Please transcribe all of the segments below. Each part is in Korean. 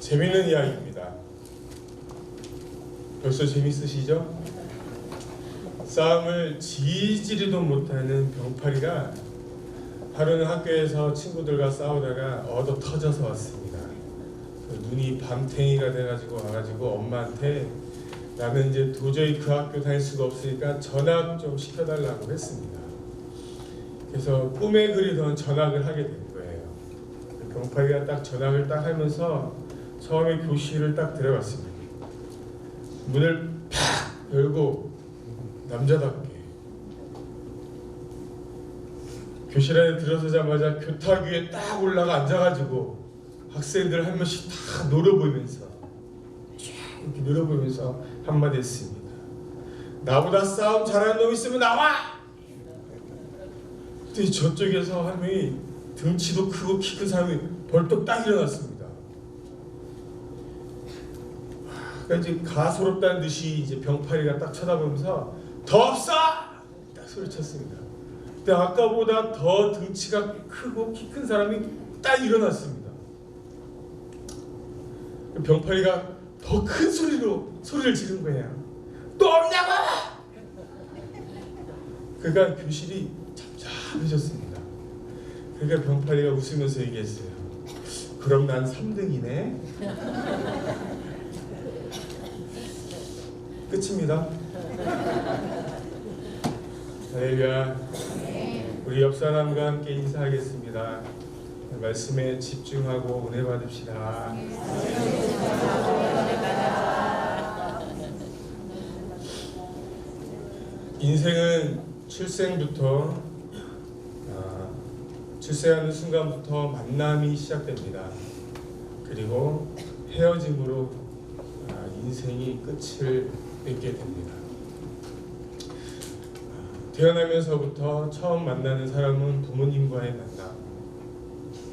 재밌는 이야기입니다. 벌써 재밌으시죠? 싸움을 지지리도 못하는 병파리가 하루는 학교에서 친구들과 싸우다가 얻어 터져서 왔습니다. 눈이 밤탱이가 돼가지고 와가지고 엄마한테 나는 이제 도저히 그 학교 다닐 수가 없으니까 전학 좀 시켜달라고 했습니다. 그래서 꿈에 그리던 전학을 하게 된 거예요. 병파리가 딱 전학을 딱 하면서 처음에 교실을 딱 들어갔습니다. 문을 팍 열고 남자답게 교실 안에 들어서자마자 교탁 위에 딱 올라가 앉아가지고 학생들 한 명씩 다 노려보면서 이렇게 노려보면서 한마디 했습니다. 나보다 싸움 잘하는 놈 있으면 나와! 그때 저쪽에서 한 명이 등치도 크고 키 큰 사람이 벌떡 딱 일어났습니다. 그러니까 이제 가소롭다는 듯이 이제 병파리가 딱 쳐다보면서 더 없어! 딱 소리쳤습니다. 근데 아까보다 더 등치가 크고 키 큰 사람이 딱 일어났습니다. 병파리가 더 큰 소리를 지른 거예요. 또 없냐고! 그러니까 교실이 잠잠해졌습니다. 그러니까 병파리가 웃으면서 얘기했어요. 그럼 난 3등이네. 끝입니다. 할렐루야. 우리 옆 사람과 함께 인사하겠습니다. 말씀에 집중하고 은혜 받읍시다. 인생은 출생하는 순간부터 만남이 시작됩니다. 그리고 헤어짐으로 인생이 끝을 맺게 됩니다. 태어나면서부터 처음 만나는 사람은 부모님과의 만남,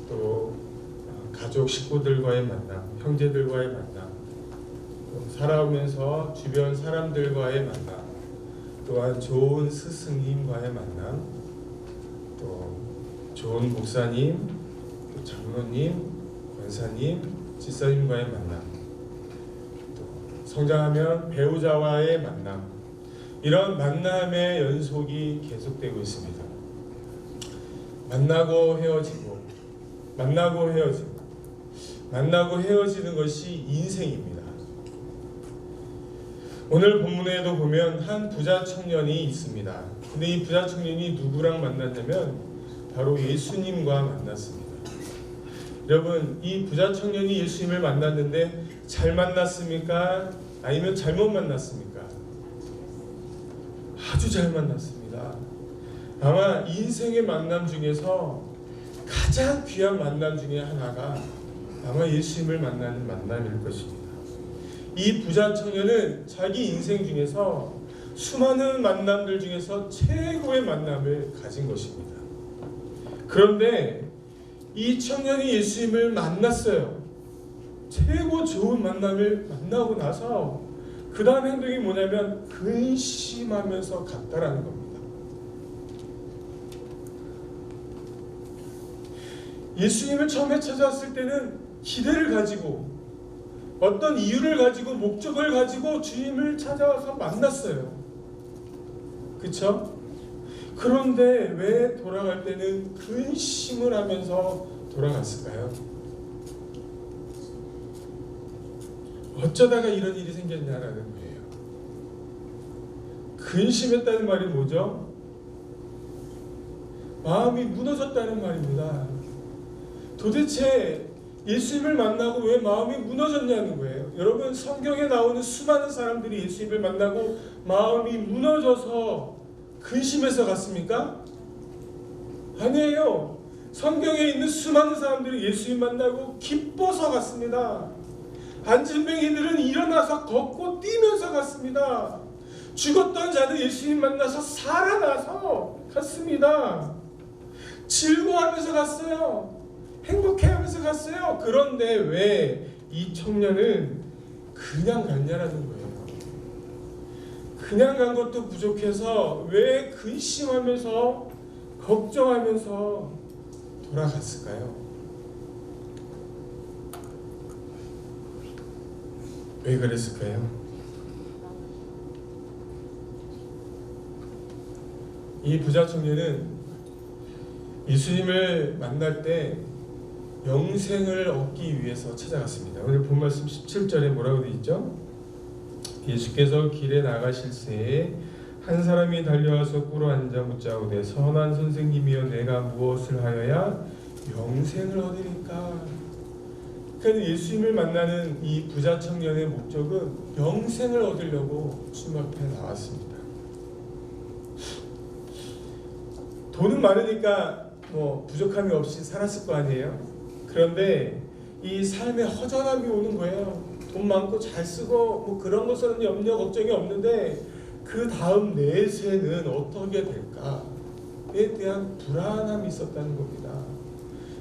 또 가족 식구들과의 만남, 형제들과의 만남, 또 살아오면서 주변 사람들과의 만남, 또한 좋은 스승님과의 만남, 또 좋은 목사님, 또 장로님, 권사님, 집사님과의 만남, 또 성장하면 배우자와의 만남, 이런 만남의 연속이 계속되고 있습니다. 만나고 헤어지고, 만나고 헤어지고, 만나고 헤어지는 것이 인생입니다. 오늘 본문에도 보면 한 부자 청년이 있습니다. 근데 이 부자 청년이 누구랑 만났냐면 바로 예수님과 만났습니다. 여러분, 이 부자 청년이 예수님을 만났는데 잘 만났습니까? 아니면 잘못 만났습니까? 아주 잘 만났습니다. 아마 인생의 만남 중에서 가장 귀한 만남 중에 하나가 아마 예수님을 만나는 만남일 것입니다. 이 부자 청년은 자기 인생 중에서 수많은 만남들 중에서 최고의 만남을 가진 것입니다. 그런데 이 청년이 예수님을 만났어요. 최고 좋은 만남을 만나고 나서 그 다음 행동이 뭐냐면 근심하면서 갔다라는 겁니다. 예수님을 처음에 찾아왔을 때는 기대를 가지고 어떤 이유를 가지고 목적을 가지고 주님을 찾아와서 만났어요. 그렇죠? 그런데 왜 돌아갈 때는 근심을 하면서 돌아갔을까요? 어쩌다가 이런 일이 생겼냐라는 거예요. 근심했다는 말이 뭐죠? 마음이 무너졌다는 말입니다. 도대체 예수님을 만나고 왜 마음이 무너졌냐는 거예요. 여러분, 성경에 나오는 수많은 사람들이 예수님을 만나고 마음이 무너져서 근심해서 갔습니까? 아니에요. 성경에 있는 수많은 사람들이 예수님 만나고 기뻐서 갔습니다. 안진뱅이들은 일어나서 걷고 뛰면서 갔습니다. 죽었던 자들 예수님 만나서 살아나서 갔습니다. 즐거워하면서 갔어요. 행복해하면서 갔어요. 그런데 왜 이 청년은 그냥 갔냐라는 거예요. 그냥 간 것도 부족해서 왜 근심하면서 걱정하면서 돌아갔을까요? 왜 그랬을까요? 이 부자 청년은 예수님을 만날 때 영생을 얻기 위해서 찾아갔습니다. 오늘 본 말씀 17절에 뭐라고 되어 있죠? 예수께서 길에 나가실새에 한 사람이 달려와서 꿇어 앉아 묻자오되 선한 선생님이여 내가 무엇을 하여야 영생을 얻으리까? 그러니까 예수님을 만나는 이 부자 청년의 목적은 영생을 얻으려고 주님 앞에 나왔습니다. 돈은 많으니까 뭐 부족함이 없이 살았을 거 아니에요. 그런데 이 삶에 허전함이 오는 거예요. 돈 많고 잘 쓰고 뭐 그런 것은 염려 걱정이 없는데 그 다음 내세는 어떻게 될까에 대한 불안함이 있었다는 겁니다.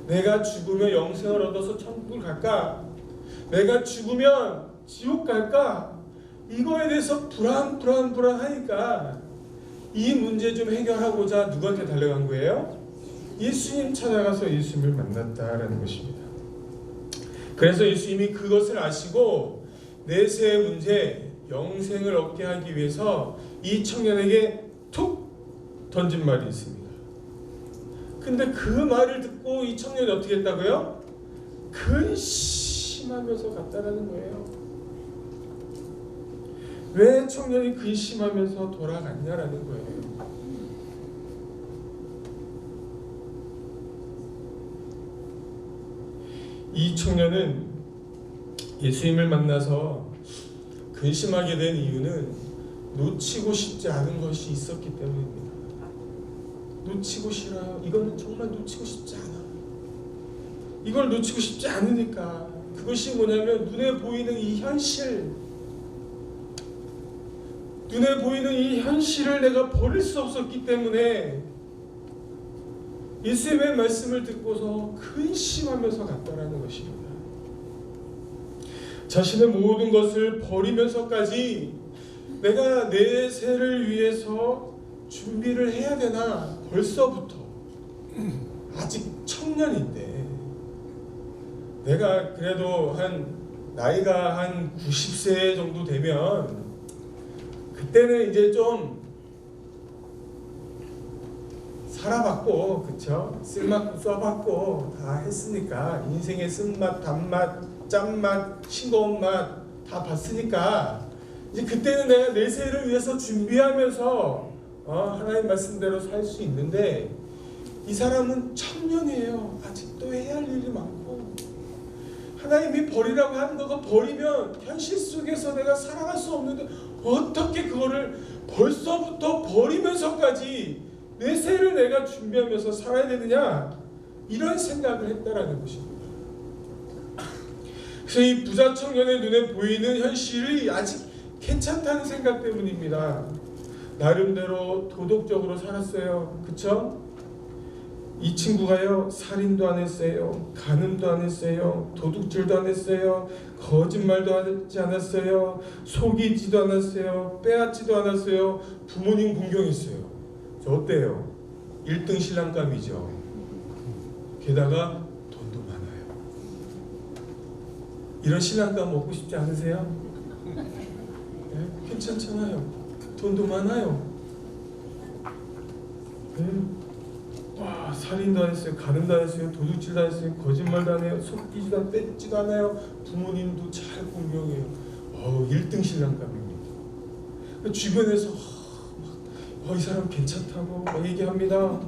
내가 죽으면 영생을 얻어서 천국을 갈까? 내가 죽으면 지옥 갈까? 이거에 대해서 불안하니까 이 문제 좀 해결하고자 누구한테 달려간 거예요? 예수님 찾아가서 예수님을 만났다라는 것입니다. 그래서 예수님이 그것을 아시고 내세의 문제, 영생을 얻게 하기 위해서 이 청년에게 툭 던진 말이 있습니다. 근데 그 말을 듣고 이 청년이 어떻게 했다고요? 근심하면서 갔다라는 거예요. 왜 청년이 근심하면서 돌아갔냐라는 거예요. 이 청년은 예수님을 만나서 근심하게 된 이유는 놓치고 싶지 않은 것이 있었기 때문입니다. 놓치고 싫어요. 이거는 정말 놓치고 싶지 않아. 이걸 놓치고 싶지 않으니까. 그것이 뭐냐면 눈에 보이는 이 현실, 눈에 보이는 이 현실을 내가 버릴 수 없었기 때문에 예수님의 말씀을 듣고서 근심하면서 갔다라는 것입니다. 자신의 모든 것을 버리면서까지 내가 내 세를 위해서 준비를 해야 되나? 벌써부터 아직 청년인데 내가 그래도 나이가 한 90세 정도 되면 그때는 이제 좀 살아봤고, 그쵸? 쓸맛 써봤고 다 했으니까 인생의 쓴맛, 단맛, 짠맛, 싱거운 맛 다 봤으니까 이제 그때는 내가 내 세를 위해서 준비하면서 하나님 말씀대로 살 수 있는데 이 사람은 청년이에요. 아직도 해야 할 일이 많고 하나님이 버리라고 하는 거가 버리면 현실 속에서 내가 살아갈 수 없는데 어떻게 그거를 벌써부터 버리면서까지 내 세를 내가 준비하면서 살아야 되느냐, 이런 생각을 했다라는 것입니다. 그래서 이 부자 청년의 눈에 보이는 현실이 아직 괜찮다는 생각 때문입니다. 나름대로 도덕적으로 살았어요. 그쵸? 이 친구가요, 살인도 안 했어요, 간음도 안 했어요, 도둑질도 안 했어요, 거짓말도 하지 않았어요, 속이지도 않았어요, 빼앗지도 않았어요, 부모님 공경했어요. 저 어때요? 1등 신랑감이죠. 게다가 돈도 많아요. 이런 신랑감 먹고 싶지 않으세요? 네? 괜찮잖아요. 돈도 많아요. 네? 와, 살인도 안 했어요, 간음도 안 했어요, 도둑질도 안 했어요, 거짓말도 안 해요, 속이지도 안 뺏지도 않아요, 부모님도 잘 공경해요. 1등 신랑감입니다. 주변에서 이 사람 괜찮다고 얘기합니다.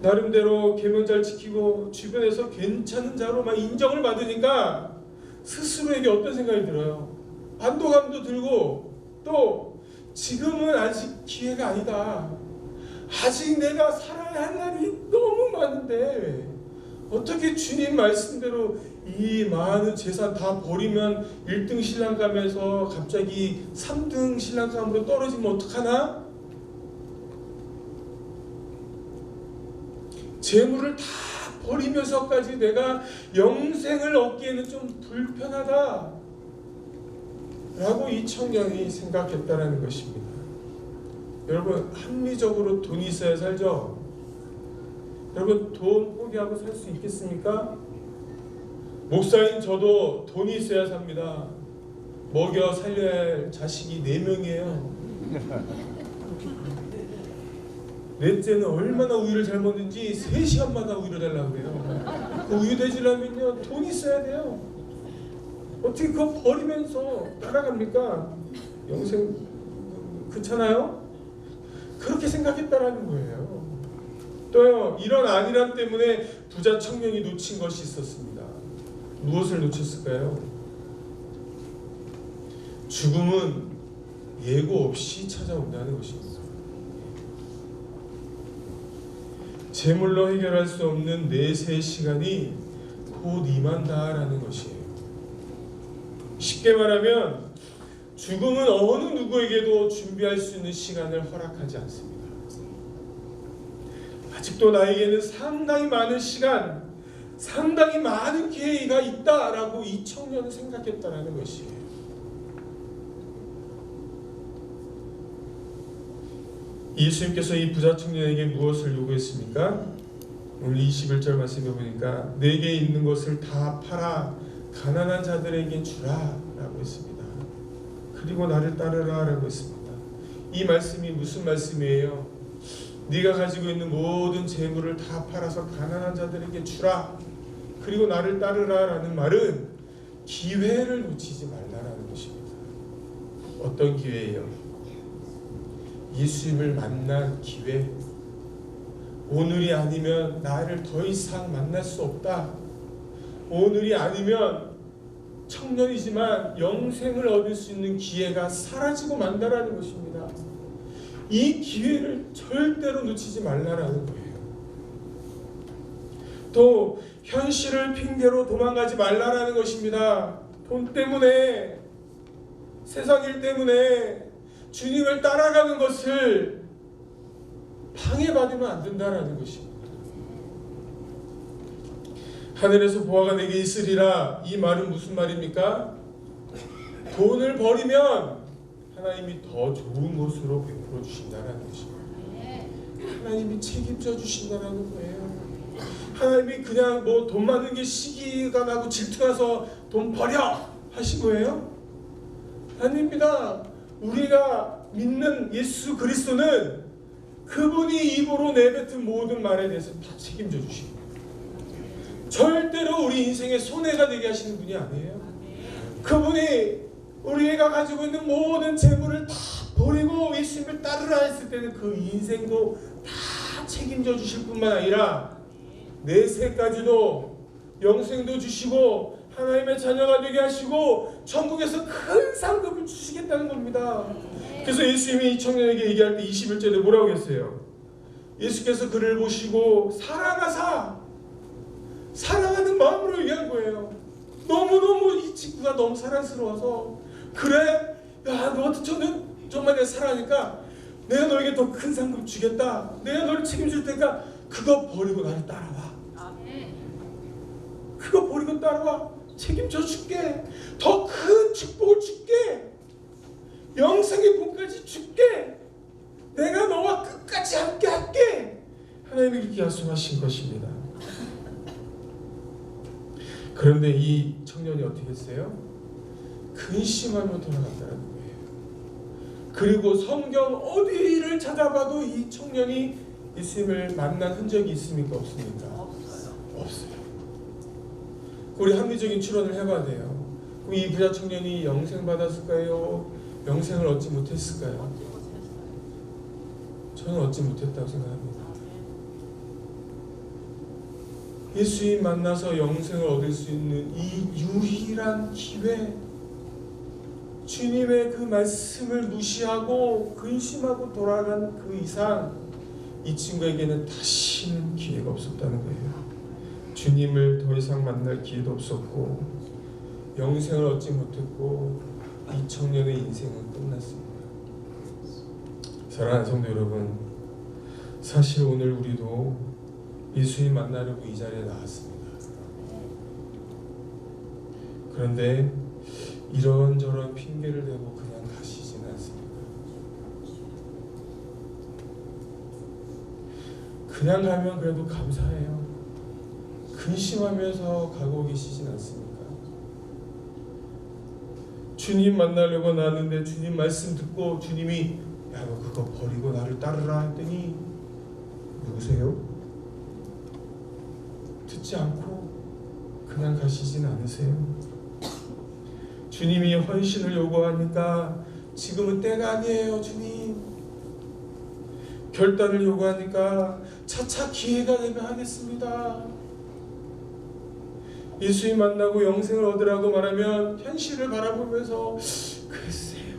나름대로 계명 잘 지키고 주변에서 괜찮은 자로 막 인정을 받으니까 스스로에게 어떤 생각이 들어요? 안도감도 들고, 또 지금은 아직 기회가 아니다. 아직 내가 살아야 할 날이 너무 많은데 어떻게 주님 말씀대로 이 많은 재산 다 버리면 1등 신랑감에서 갑자기 3등 신랑감으로 떨어지면 어떡하나? 재물을 다 버리면서까지 내가 영생을 얻기에는 좀 불편하다 라고 이 청년이 생각했다는 것입니다. 여러분, 합리적으로 돈이 있어야 살죠? 여러분, 돈 포기하고 살 수 있겠습니까? 목사인 저도 돈이 있어야 삽니다. 먹여 살려야 할 자식이 4명이에요. 넷째는 얼마나 우유를 잘 먹는지 3시간마다 우유를 달라고 그래요. 그 우유 대주려면요 돈이 있어야 돼요. 어떻게 그거 버리면서 따라갑니까? 영생 그렇잖아요? 그렇게 생각했다라는 거예요. 또요, 이런 안일함 때문에 부자 청년이 놓친 것이 있었습니다. 무엇을 놓쳤을까요? 죽음은 예고 없이 찾아온다는 것입니다. 재물로 해결할 수 없는 내세의 시간이 곧 임한다라는 것이에요. 쉽게 말하면 죽음은 어느 누구에게도 준비할 수 있는 시간을 허락하지 않습니다. 아직도 나에게는 상당히 많은 시간, 상당히 많은 기회가 있다라고 이 청년은 생각했다라는 것이에요. 예수님께서 이 부자 청년에게 무엇을 요구했습니까? 오늘 21절 말씀해 보니까 내게 있는 것을 다 팔아 가난한 자들에게 주라 라고 했습니다. 그리고 나를 따르라 라고 했습니다. 이 말씀이 무슨 말씀이에요? 네가 가지고 있는 모든 재물을 다 팔아서 가난한 자들에게 주라, 그리고 나를 따르라 라는 말은 기회를 놓치지 말라라는 것입니다. 어떤 기회예요? 예수님을 만난 기회. 오늘이 아니면 나를 더 이상 만날 수 없다. 오늘이 아니면 청년이지만 영생을 얻을 수 있는 기회가 사라지고 만다라는 것입니다. 이 기회를 절대로 놓치지 말라라는 거예요. 또 현실을 핑계로 도망가지 말라라는 것입니다. 돈 때문에, 세상 일 때문에 주님을 따라가는 것을 방해받으면 안 된다라는 것입니다. 하늘에서 보화가 내게 있으리라, 이 말은 무슨 말입니까? 돈을 버리면 하나님이 더 좋은 것으로 베풀어 주신다라는 것입니다. 하나님이 책임져 주신다라는 거예요. 하나님이 그냥 뭐 돈 많은 게 시기가 나고 질투가 나서 돈 버려 하신 거예요? 아닙니다. 우리가 믿는 예수 그리스도는 그분이 입으로 내뱉은 모든 말에 대해서 다 책임져 주십니다. 절대로 우리 인생에 손해가 되게 하시는 분이 아니에요. 그분이 우리가 가지고 있는 모든 재물을 다 버리고 예수님을 따르라 했을 때는 그 인생도 다 책임져 주실 뿐만 아니라 내세까지도 영생도 주시고 하나님의 자녀가 되게 하시고 천국에서 큰 상급을 주시겠다는 겁니다. 그래서 예수님이 이 청년에게 얘기할 때 21절에 뭐라고 했어요? 예수께서 그를 보시고 사랑하는 마음으로 얘기한 거예요. 너무너무 이 친구가 너무 사랑스러워서, 그래? 야, 너는 정말 내가 사랑하니까 내가 너에게 더 큰 상급 주겠다. 내가 너를 책임질 테니까 그거 버리고 나를 따라와. 그거 버리고 따라와. 책임져 줄게. 더 큰 축복을 줄게. 영생의 복까지 줄게. 내가 너와 끝까지 함께 할게. 하나님이 이렇게 약속하신 것입니다. 그런데 이 청년이 어떻게 했어요? 근심하며 돌아갔다는 거예요. 그리고 성경 어디를 찾아봐도 이 청년이 예수님을 만난 흔적이 있습니까? 없습니까? 없어요. 우리 합리적인 추론을 해봐야 돼요. 그럼 이 부자 청년이 영생 받았을까요? 영생을 얻지 못했을까요? 저는 얻지 못했다고 생각합니다. 예수님 만나서 영생을 얻을 수 있는 이 유일한 기회, 주님의 그 말씀을 무시하고 근심하고 돌아간 그 이상 이 친구에게는 다시는 기회가 없었다는 거예요. 주님을 더 이상 만날 기회도 없었고 영생을 얻지 못했고 이 청년의 인생은 끝났습니다. 사랑하는 성도 여러분, 사실 오늘 우리도 예수님 만나려고 이 자리에 나왔습니다. 그런데 이런저런 핑계를 대고 그냥 가시지는 않습니다. 그냥 가면 그래도 감사해요. 근심하면서 가고 계시진 않습니까? 주님 만나려고 나왔는데 주님 말씀 듣고 주님이 야, 너 그거 버리고 나를 따르라 했더니 누구세요? 듣지 않고 그냥 가시진 않으세요. 주님이 헌신을 요구하니까 지금은 때가 아니에요. 주님 결단을 요구하니까 차차 기회가 되면 하겠습니다. 예수님 만나고 영생을 얻으라고 말하면 현실을 바라보면서 글쎄요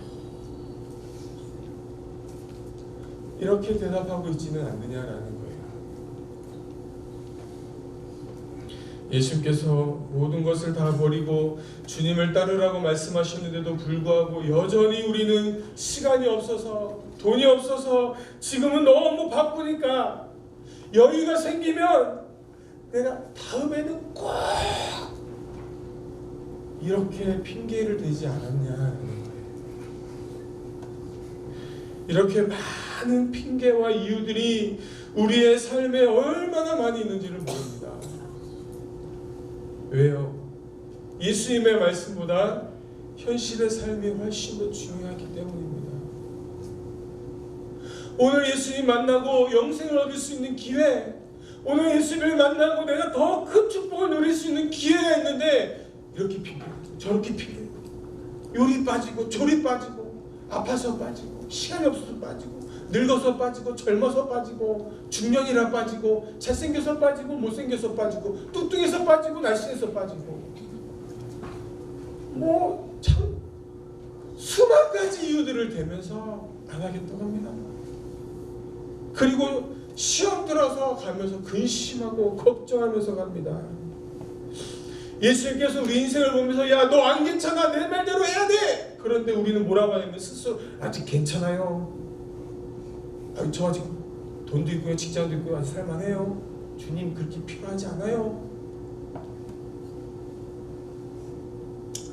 이렇게 대답하고 있지는 않느냐라는 거예요. 예수님께서 모든 것을 다 버리고 주님을 따르라고 말씀하셨는데도 불구하고 여전히 우리는 시간이 없어서 돈이 없어서 지금은 너무 바쁘니까 여유가 생기면 내가 다음에는 꼭 이렇게 핑계를 대지 않았냐는 거예요. 이렇게 많은 핑계와 이유들이 우리의 삶에 얼마나 많이 있는지를 모릅니다. 왜요? 예수님의 말씀보다 현실의 삶이 훨씬 더 중요하기 때문입니다. 오늘 예수님 만나고 영생을 얻을 수 있는 기회, 오늘 예수님을 만나고 내가 더 큰 축복을 누릴 수 있는 기회가 있는데 이렇게 핑계고 저렇게 핑계고 요리 빠지고 조리 빠지고 아파서 빠지고 시간이 없어서 빠지고 늙어서 빠지고 젊어서 빠지고 중년이라 빠지고 잘생겨서 빠지고 못생겨서 빠지고 뚱뚱해서 빠지고 날씬해서 빠지고 뭐 참 수만 가지 이유들을 대면서 안 하겠다고 합니다. 그리고 시험 들어서 가면서 근심하고 걱정하면서 갑니다. 예수님께서 우리 인생을 보면서 야, 너 안 괜찮아, 내 말대로 해야 돼. 그런데 우리는 뭐라고 하냐면 스스로 아직 괜찮아요. 저 아직 돈도 있고요, 직장도 있고요, 아직 살만해요. 주님 그렇게 필요하지 않아요.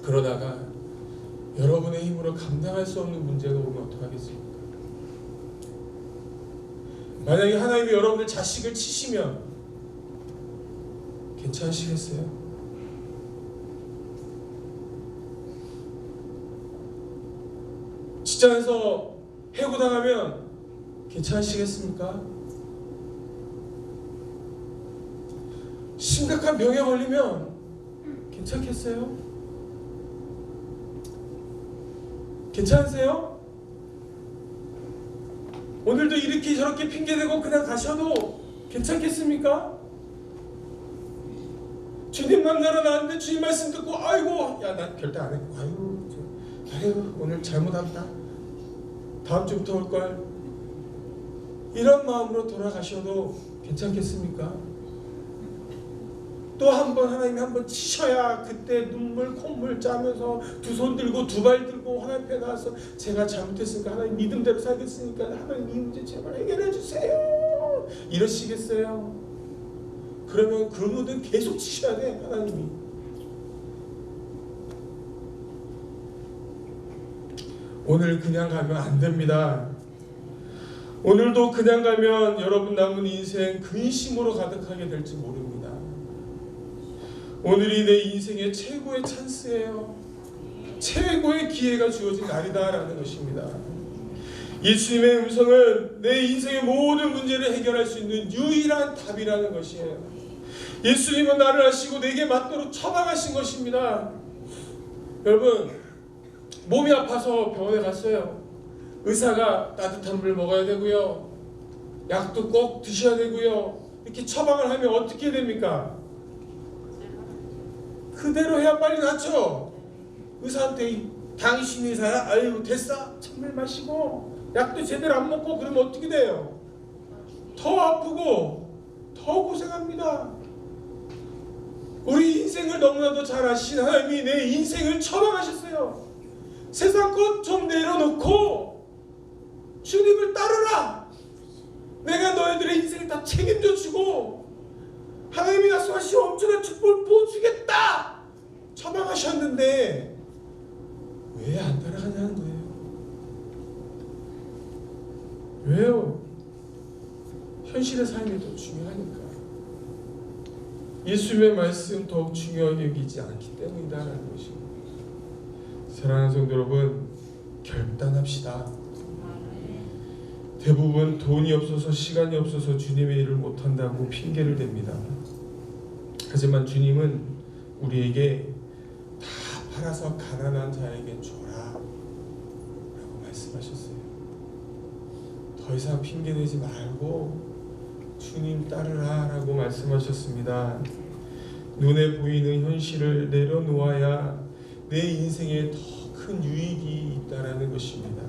그러다가 여러분의 힘으로 감당할 수 없는 문제가 오면 어떡하겠습니까? 만약에 하나님이 여러분들 자식을 치시면 괜찮으시겠어요? 직장에서 해고당하면 괜찮으시겠습니까? 심각한 병에 걸리면 괜찮겠어요? 괜찮으세요? 오늘도 이렇게 저렇게 핑계대고 그냥 가셔도 괜찮겠습니까? 주님 만나러 나왔는데 주님 말씀 듣고 아이고 야 나 결단 안 했고 아유 오늘 잘못한다 다음 주부터 올걸 이런 마음으로 돌아가셔도 괜찮겠습니까? 또 한 번 하나님이 한 번 치셔야 그때 눈물 콧물 짜면서 두 손 들고 두 발 들고 하나님 앞에 나와서 제가 잘못했으니까 하나님 믿음대로 살겠으니까 하나님 이 문제 제발 해결해 주세요 이러시겠어요? 그러면 그러면 계속 치셔야 돼 하나님이. 오늘 그냥 가면 안 됩니다. 오늘도 그냥 가면 여러분 남은 인생 근심으로 가득하게 될지 모릅니다. 오늘이 내 인생의 최고의 찬스예요. 최고의 기회가 주어진 날이다라는 것입니다. 예수님의 음성은 내 인생의 모든 문제를 해결할 수 있는 유일한 답이라는 것이에요. 예수님은 나를 아시고 내게 맞도록 처방하신 것입니다. 여러분 몸이 아파서 병원에 갔어요. 의사가 따뜻한 물 먹어야 되고요. 약도 꼭 드셔야 되고요. 이렇게 처방을 하면 어떻게 됩니까? 그대로 해야 빨리 낫죠. 의사한테 당신 의사야? 아유 됐어. 찬물 마시고 약도 제대로 안 먹고 그러면 어떻게 돼요? 더 아프고 더 고생합니다. 우리 인생을 너무나도 잘 아시는 하나님이 내 인생을 처방하셨어요. 세상 것 좀 내려놓고 주님을 따르라. 내가 너희들의 인생을 다 책임져주고 하나님이 약속하신 엄청난 축복을 부어주겠다 처방하셨는데 왜 안 따라가냐는 거예요. 왜요? 현실의 삶이 더 중요하니까. 예수님의 말씀 더욱 중요하게 여기지 않기 때문이다라는 것입니다. 사랑하는 성도 여러분, 결단합시다. 대부분 돈이 없어서 시간이 없어서 주님의 일을 못한다고 핑계를 댑니다. 하지만 주님은 우리에게 다 팔아서 가난한 자에게 줘라 라고 말씀하셨어요. 더 이상 핑계대지 말고 주님 따르라 라고 말씀하셨습니다. 눈에 보이는 현실을 내려놓아야 내 인생에 더 큰 유익이 있다라는 것입니다.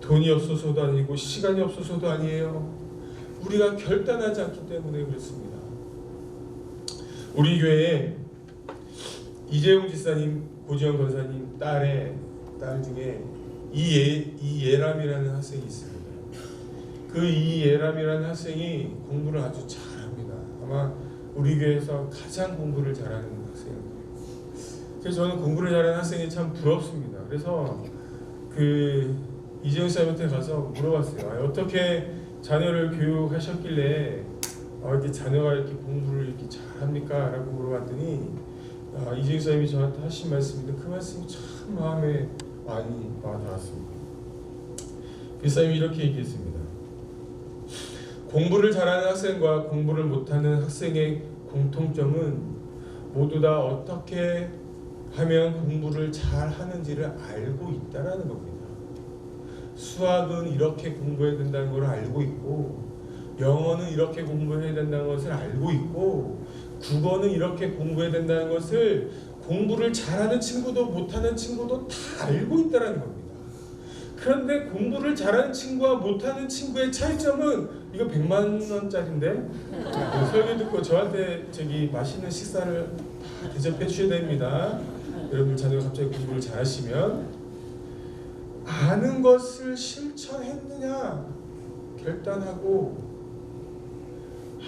돈이 없어서도 아니고 시간이 없어서도 아니에요. 우리가 결단하지 않기 때문에 그렇습니다. 우리 교회에 이재용 지사님, 고지영 권사님 딸 중에 이예람이라는 학생이 있습니다. 그 이예람이라는 학생이 공부를 아주 잘합니다. 아마 우리 교회에서 가장 공부를 잘하는 학생입니다. 그래서 저는 공부를 잘하는 학생이 참 부럽습니다. 그래서 이재용 사님한테 가서 물어봤어요. 어떻게 자녀를 교육하셨길래 이렇게 자녀가 이렇게 공부를 이렇게 잘합니까? 라고 물어봤더니 이재용 사님이 저한테 하신 말씀인데 그 말씀이 참 마음에 많이 와닿았습니다. 그 사님이 이렇게 얘기했습니다. 공부를 잘하는 학생과 공부를 못하는 학생의 공통점은 모두 다 어떻게 하면 공부를 잘 하는지를 알고 있다라는 겁니다. 수학은 이렇게 공부해야 된다는 걸 알고 있고, 영어는 이렇게 공부해야 된다는 것을 알고 있고, 국어는 이렇게 공부해야 된다는 것을 공부를 잘하는 친구도 못하는 친구도 다 알고 있다는 겁니다. 그런데 공부를 잘하는 친구와 못하는 친구의 차이점은 이거 100만 원짜리인데 설교 듣고 저한테 맛있는 식사를 다 대접해 주셔야 됩니다. 여러분 자녀가 갑자기 공부를 잘하시면 아는 것을 실천했느냐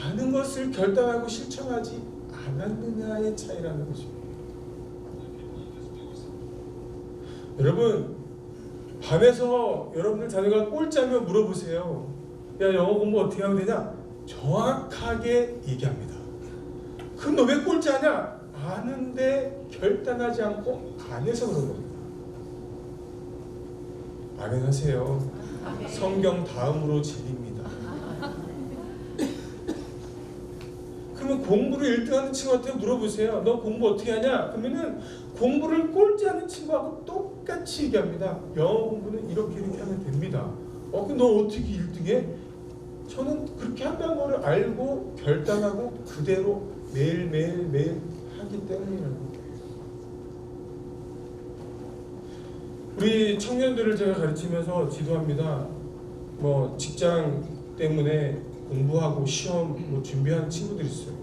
아는 것을 결단하고 실천하지 않았느냐의 차이라는 것입니다. 여러분 밤에서 여러분들 자녀가 꼴짜면 물어보세요. 야 영어 공부 어떻게 하면 되냐? 정확하게 얘기합니다. 그럼 너 왜 꼴짜냐? 아는데 결단하지 않고 안 해서 그런 겁니다. 아멘 하세요. 성경 다음으로 진리입니다. 그러면 공부를 1등하는 친구한테 물어보세요. 너 공부 어떻게 하냐? 그러면은 공부를 꼴찌 하는 친구하고 똑같이 얘기합니다. 영어 공부는 이렇게 하면 됩니다. 그럼 너 어떻게 1등해? 저는 그렇게 한다는 거를 알고 결단하고 그대로 매일 하기 때문이라는 거예요. 우리 청년들을 제가 가르치면서 지도합니다. 직장 때문에 공부하고 시험 준비하는 친구들이 있어요.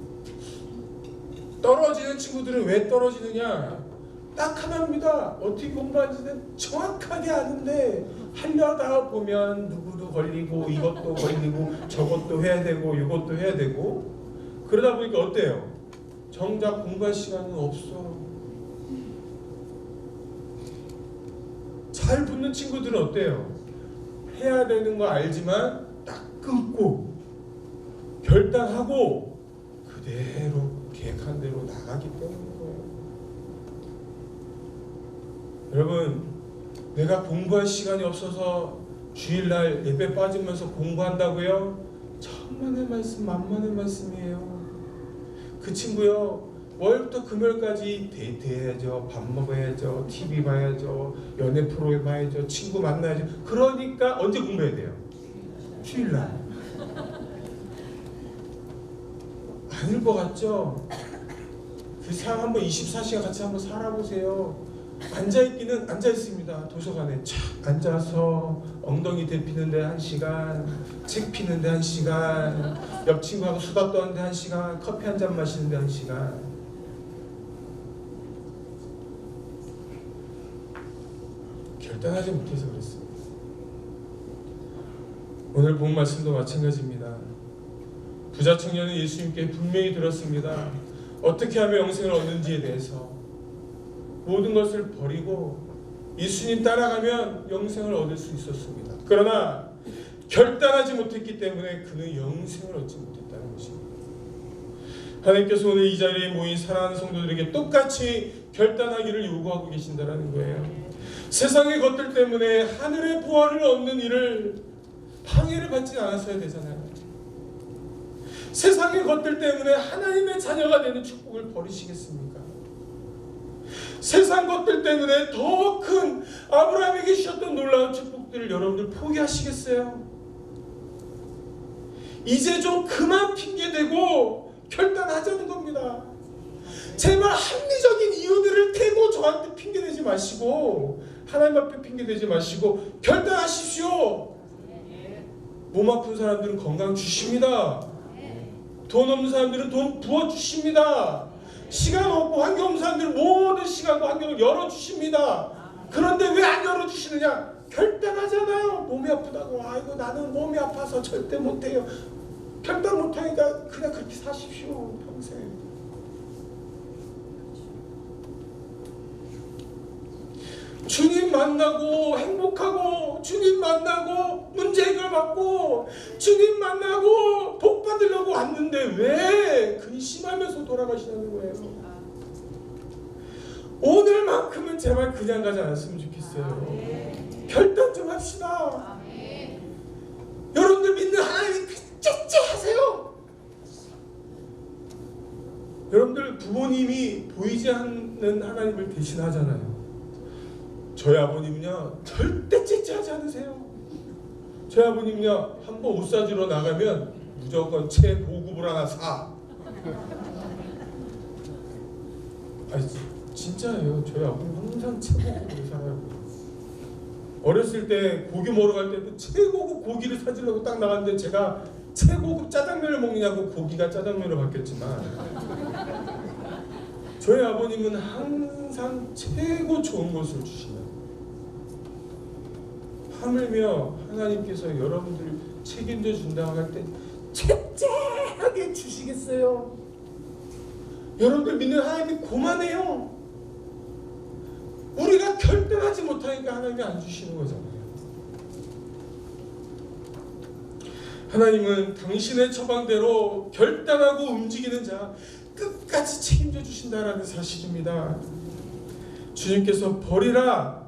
떨어지는 친구들은 왜 떨어지느냐? 딱 하나입니다. 어떻게 공부하는지는 정확하게 아는데 하려다 보면 누구도 걸리고 이것도 걸리고 저것도 해야 되고 이것도 해야 되고 그러다 보니까 어때요? 정작 공부할 시간은 없어. 잘 붙는 친구들은 어때요? 해야 되는 거 알지만 딱 끊고 결단하고 그대로 계획한 대로 나가기 때문인 거예요. 여러분, 내가 공부할 시간이 없어서 주일날 예배 빠지면서 공부한다고요? 천만의 말씀, 만만의 말씀이에요. 그 친구요, 월요일부터 금요일까지 데이트해야죠, 밥 먹어야죠, TV 봐야죠, 연애 프로그램 봐야죠, 친구 만나야죠. 그러니까 언제 공부해야 돼요? 주일날. 아닐 것 같죠? 그 사람 한번 24시간 같이 한번 살아보세요. 앉아있기는 앉아있습니다. 도서관에 착 앉아서 엉덩이 데피는데 1시간, 책 피는데 1시간, 옆 친구하고 수다 떠는데 1시간, 커피 한 잔 마시는데 1시간. 결단하지 못해서 그랬습니다. 오늘 본 말씀도 마찬가지입니다. 부자 청년은 예수님께 분명히 들었습니다. 어떻게 하면 영생을 얻는지에 대해서 모든 것을 버리고 예수님 따라가면 영생을 얻을 수 있었습니다. 그러나 결단하지 못했기 때문에 그는 영생을 얻지 못했다는 것입니다. 하나님께서 오늘 이 자리에 모인 사랑하는 성도들에게 똑같이 결단하기를 요구하고 계신다라는 거예요. 세상의 것들 때문에 하늘의 부활을 얻는 일을 방해를 받지 않았어야 되잖아요. 세상의 것들 때문에 하나님의 자녀가 되는 축복을 버리시겠습니까? 세상 것들 때문에 더 큰 아브라함에게 주셨던 놀라운 축복들을 여러분들 포기하시겠어요? 이제 좀 그만 핑계대고 결단하자는 겁니다. 제발 합리적인 이유들을 대고 저한테 핑계대지 마시고 하나님 앞에 핑계대지 마시고 결단하십시오. 몸 아픈 사람들은 건강 주십니다. 돈 없는 사람들은 돈 부어주십니다. 시간 없고 환경 없는 사람들은 모든 시간과 환경을 열어주십니다. 그런데 왜 안 열어주시느냐? 결단하잖아요. 몸이 아프다고. 아이고 나는 몸이 아파서 절대 못해요. 결단 못하니까 그냥 그렇게 사십시오. 평생. 주님 만나고 행복하고 주님 만나고 문제 해결받고 주님 만나고 복 받으려고 왔는데 왜 근심하면서 돌아가시는 거예요? 오늘만큼은 제발 그냥 가지 않았으면 좋겠어요. 결단 좀 합시다. 여러분들 믿는 하나님 째째하세요. 여러분들 부모님이 보이지 않는 하나님을 대신하잖아요. 저희 아버님은요 절대 째째하지 않으세요. 저희 아버님은요 한번 옷 사주러 나가면 무조건 최고급을 하나 사. 아니 진짜예요. 저희 아버님 항상 최고급을 사요. 어렸을 때 고기 먹으러 갈 때도 최고급 고기를 사주려고 딱 나갔는데 제가 최고급 짜장면을 먹느냐고 고기가 짜장면으로 바뀌었지만 저희 아버님은 항상 최고 좋은 것을 주시는. 하물며 하나님께서 여러분들을 책임져 준다고 할 때 채째하게 주시겠어요? 여러분들 믿는 하나님이 고만해요. 우리가 결단하지 못하니까 하나님이 안 주시는 거잖아요. 하나님은 당신의 처방대로 결단하고 움직이는 자 끝까지 책임져 주신다라는 사실입니다. 주님께서 버리라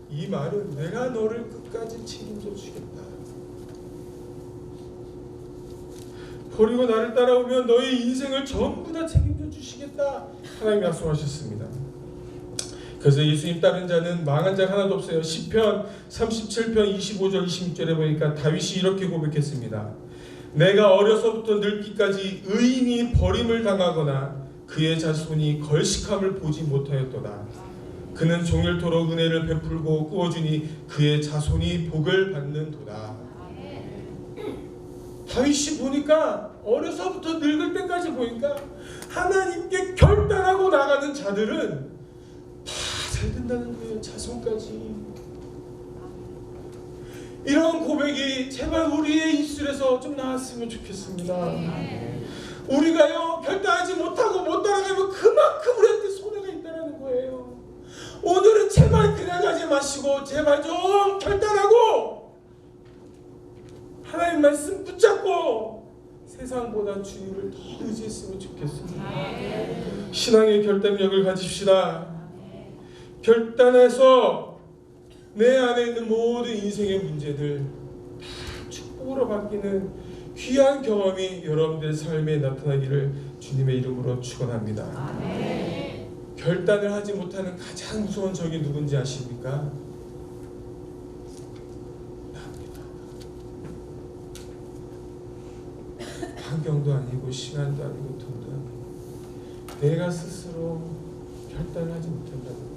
이 말은 내가 너를 끝까지 책임져 주겠다. 버리고 나를 따라오면 너의 인생을 전부 다 책임져 주시겠다. 하나님이 약속하셨습니다. 그래서 예수님 따른 자는 망한 자가 하나도 없어요. 시편 37편 25절 26절에 보니까 다윗이 이렇게 고백했습니다. 내가 어려서부터 늙기까지 의인이 버림을 당하거나 그의 자손이 걸식함을 보지 못하였도다. 그는 종일토록 은혜를 베풀고 꾸어주니 그의 자손이 복을 받는도다. 다윗이 보니까 어려서부터 늙을 때까지 보니까 하나님께 결단하고 나가는 자들은 다 잘 된다는 거예요. 자손까지. 이런 고백이 제발 우리의 입술에서 좀 나왔으면 좋겠습니다. 우리가요 결단하지 못하고 못 따라가면 그만큼 우리한테 손해가 있다는 거예요. 오늘은 제발 그냥 가지 마시고 제발 좀 결단하고 하나님 말씀 붙잡고 세상보다 주님을 더 의지했으면 좋겠습니다. 신앙의 결단력을 가집시다. 결단해서 내 안에 있는 모든 인생의 문제들 다 축복으로 바뀌는 귀한 경험이 여러분들의 삶에 나타나기를 주님의 이름으로 축원합니다. 아멘. 결단을 하지 못하는 가장 무서운 적이 누군지 아십니까? 나입니다. 환경도 아니고 시간도 아니고 돈도 아니고 내가 스스로 결단을 하지 못한다는 거예요.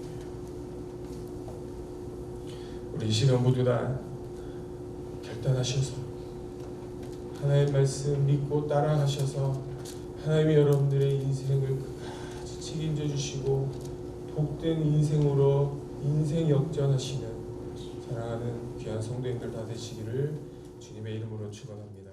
우리 이 시간 모두 다 결단하셔서 하나님의 말씀 믿고 따라가셔서 하나님이 여러분들의 인생을 끝까지 책임져 주시고 복된 인생으로 인생 역전하시는 사랑하는 귀한 성도님들 다 되시기를 주님의 이름으로 축원합니다.